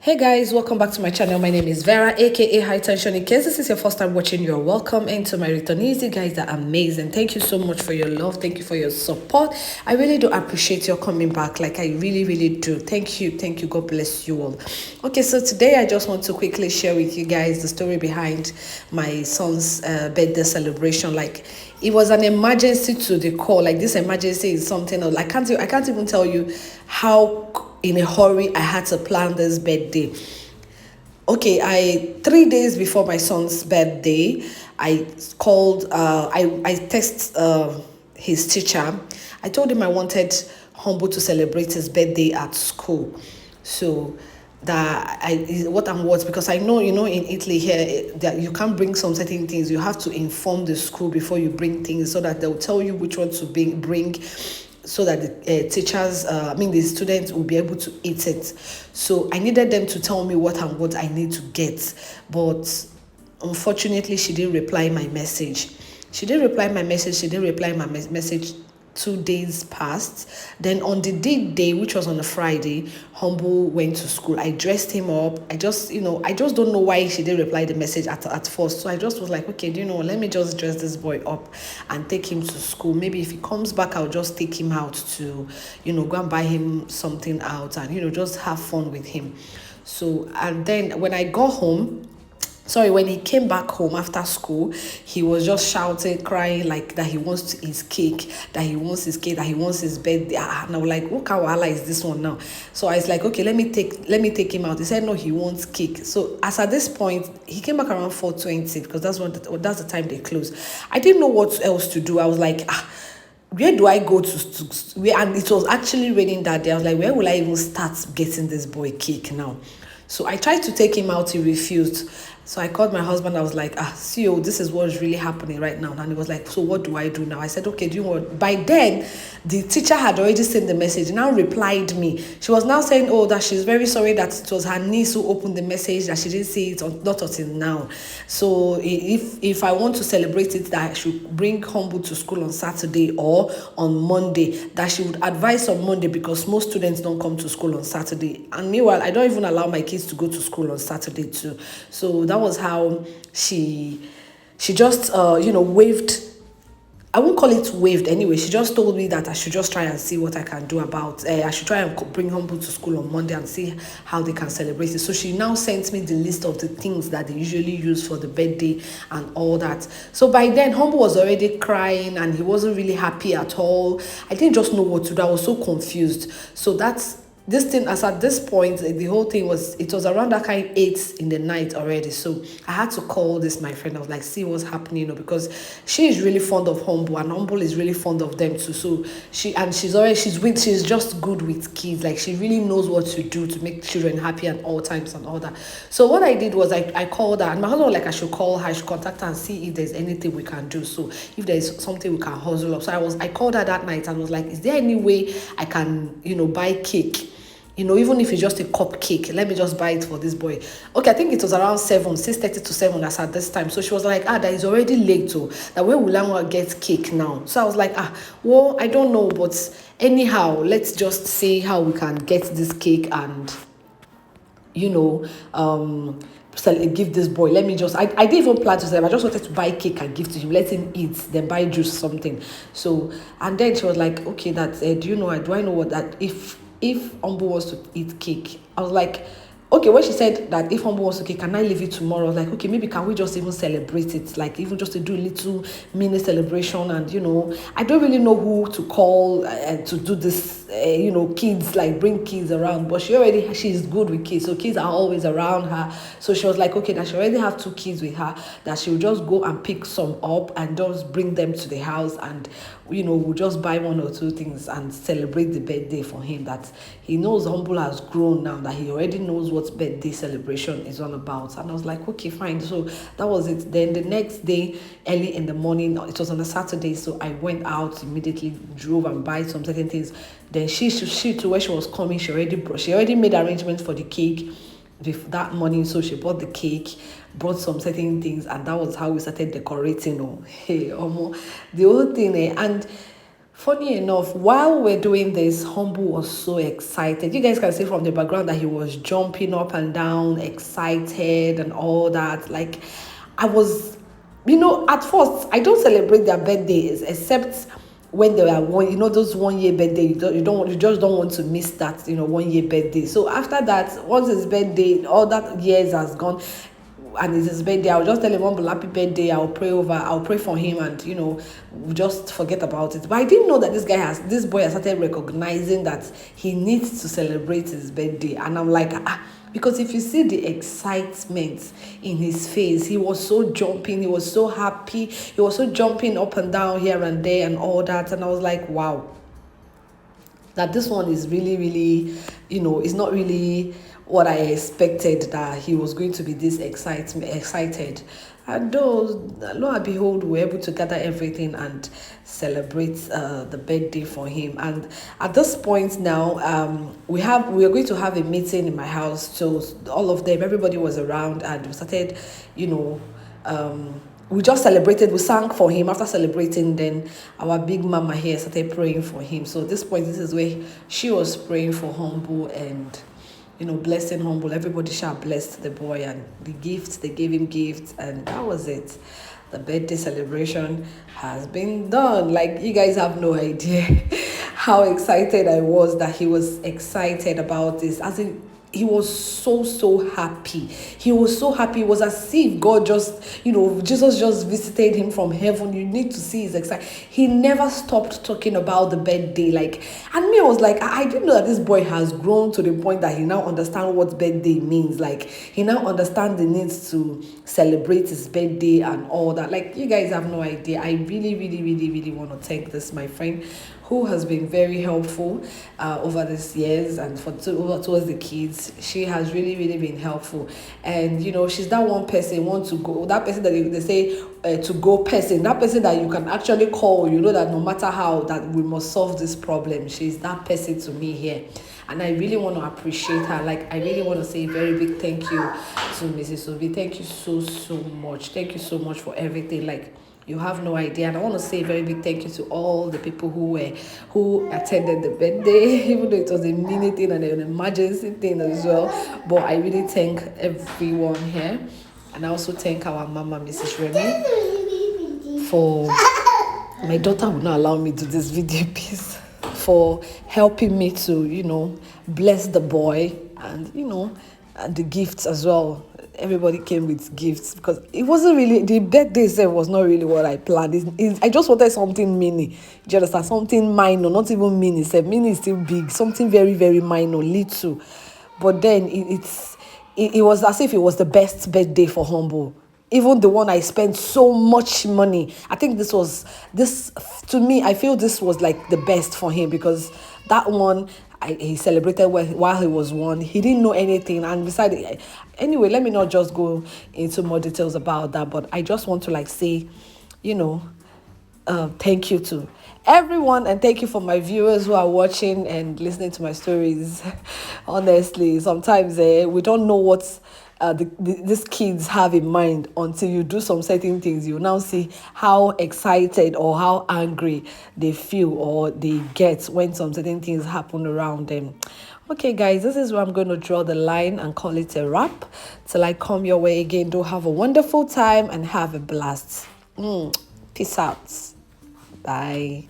Hey guys, welcome back to my channel. My name is Vera, aka High Tension. In case this is your first time watching, you're welcome. And to my returnees, you guys are amazing. Thank you so much for your love. Thank you for your support. I really do appreciate your coming back. Like I really do. Thank you. God bless you all. Okay, so today I just want to quickly share with you guys the story behind my son's birthday celebration. Like it was an emergency to the core. Like this emergency is something else. I can't even tell you how in a hurry I had to plan this birthday. Okay, I 3 days before my son's birthday, I called. I texted his teacher. I told him I wanted Humble to celebrate his birthday at school. So that what because I know in Italy here that you can't bring some certain things. You have to inform the school before you bring things so that they'll tell you which one to bring so that the teachers, the students will be able to eat it. So I needed them to tell me what I need to get. But unfortunately, she didn't reply my message. She didn't reply my message 2 days passed. Then on the day, which was on a Friday, Humble went to school. I dressed him up. I just don't know why she didn't reply the message at first. So I just was like, okay, let me just dress this boy up and take him to school. Maybe if he comes back, I'll just take him out to, go and buy him something out and, just have fun with him. So, and then when I got home, when he came back home after school, he was just shouting, crying like that he wants his cake, that he wants his birthday. And I was like, what kind of Allah is this one now? So I was like, okay, let me take him out. He said no, he wants cake. So as at this point, he came back around 4:20 because that's the time they close. I didn't know what else to do. I was like, where do I go to where? And it was actually raining that day. I was like, where will I even start getting this boy cake now? So I tried to take him out. He refused. So I called my husband. I was like, CEO, this is what's really happening right now. And he was like, so what do I do now? I said, okay, do you want? By then, the teacher had already sent the message, now replied me. She was now saying, that she's very sorry that it was her niece who opened the message, that she didn't see it, not until now. So if I want to celebrate it, that I should bring Humble to school on Saturday or on Monday, that she would advise on Monday because most students don't come to school on Saturday. And meanwhile, I don't even allow my kids to go to school on Saturday too. So that was how she just waved. I won't call it waved anyway. She just told me that I should just try and see what I can do about. I should try and bring Humble to school on Monday and see how they can celebrate it. So she now sent me the list of the things that they usually use for the birthday and all that. So by then, Humble was already crying and he wasn't really happy at all. I didn't just know what to do. I was so confused. So that's this thing. As at this point, the whole thing was around that kind 8 in the night already. So I had to call my friend. I was like, see what's happening, because she is really fond of Humble and Humble is really fond of them too. So she's just good with kids. Like she really knows what to do to make children happy at all times and all that. So what I did was I called her, and my husband was like, I should call her, I should contact her and see if there's anything we can do. So if there's something we can hustle up. So I called her that night and was like, is there any way I can buy cake? Even if it's just a cupcake, let me just buy it for this boy. Okay, I think it was around 6:30 to 7 as at this time. So she was like, that is already late, so that where will I get cake now? So I was like, well, I don't know, but anyhow, let's just see how we can get this cake and, give this boy. Let me just, I didn't even plan to say, I just wanted to buy cake and give to him, let him eat, then buy juice, something. So, and then she was like, okay, that, do I know what that, if Humble wants to eat cake? I was like, okay, when she said that if Humble wants to cake, can I leave it tomorrow? I was like, okay, maybe can we just even celebrate it? Like even just to do a little mini celebration. And, I don't really know who to call to do this, kids, like bring kids around. But she's good with kids. So kids are always around her. So she was like, okay, that she already have 2 kids with her, that she will just go and pick some up and just bring them to the house. And, we'll just buy 1 or 2 things and celebrate the birthday for him. That he knows Humble has grown now, that he already knows what birthday celebration is all about. And I was like, okay, fine. So that was it. Then the next day, early in the morning, it was on a Saturday, so I went out immediately, drove and buy some certain things. Then she to where she was coming, she already made arrangements for the cake with that morning. So she bought the cake, brought some certain things, and that was how we started decorating. Hey, the whole thing. And Funny enough, while we're doing this, Humble was so excited. You guys can see from the background that he was jumping up and down, excited and all that. Like, I was, at first, I don't celebrate their birthdays except when they are one, those 1 year birthday. You just don't want to miss that, 1 year birthday. So after that, once his birthday, all that years has gone, and it's his birthday, I'll just tell him one happy birthday. I'll pray for him, and we'll just forget about it. But I didn't know that this boy has started recognizing that he needs to celebrate his birthday. And I'm like, because if you see the excitement in his face, he was so jumping, he was so happy, he was so jumping up and down here and there and all that. And I was like, wow, that this one is really, really, it's not really what I expected, that he was going to be this excited. And though, lo and behold, we were able to gather everything and celebrate the birthday for him. And at this point now, we are going to have a meeting in my house. So all of them, everybody was around, and we started, we just celebrated, we sang for him. After celebrating, then our big mama here started praying for him. So at this point, this is where she was praying for Humble and blessing Humble. Everybody shall bless the boy, and the gifts, they gave him gifts, and that was it. The birthday celebration has been done. Like, you guys have no idea how excited I was that he was excited about this. As in, he was so happy. He was so happy. It was as if God just, Jesus just visited him from heaven. You need to see his excitement. He never stopped talking about the birthday. And me, I was like, I didn't know that this boy has grown to the point that he now understands what birthday means. Like, he now understands the needs to celebrate his birthday and all that. Like, you guys have no idea. I really want to thank this, my friend, who has been very helpful over these years, and towards the kids. She has really been helpful. And she's that one person, that person that they say to go person, that person that you can actually call, that no matter how, that we must solve this problem. She's that person to me here. And I really want to appreciate her. Like, I really want to say a very big thank you to Mrs. Obi. Thank you so much. Thank you so much for everything. Like, you have no idea. And I want to say a very big thank you to all the people who attended the birthday, even though it was a mini thing and an emergency thing as well. But I really thank everyone here. And I also thank our mama, Mrs. Remy, for my daughter would not allow me to do this video piece, for helping me to, bless the boy, and, and the gifts as well. Everybody came with gifts, because it wasn't really, the birthday itself was not really what I planned. I just wanted something mini. Do you understand? Something minor, not even mini. Mini is still big, something very minor, little. But then it was as if it was the best birthday for Humble. Even the one I spent so much money. I think to me, I feel this was like the best for him, because that one, he celebrated while he was one. He didn't know anything. And besides, anyway, let me not just go into more details about that. But I just want to say, thank you to everyone, and thank you for my viewers who are watching and listening to my stories. Honestly, sometimes we don't know what these kids have in mind until you do some certain things. You now see how excited or how angry they feel or they get when some certain things happen around them. Okay, guys, this is where I'm going to draw the line and call it a wrap. Till I come your way again, do have a wonderful time and have a blast. Peace out. Bye.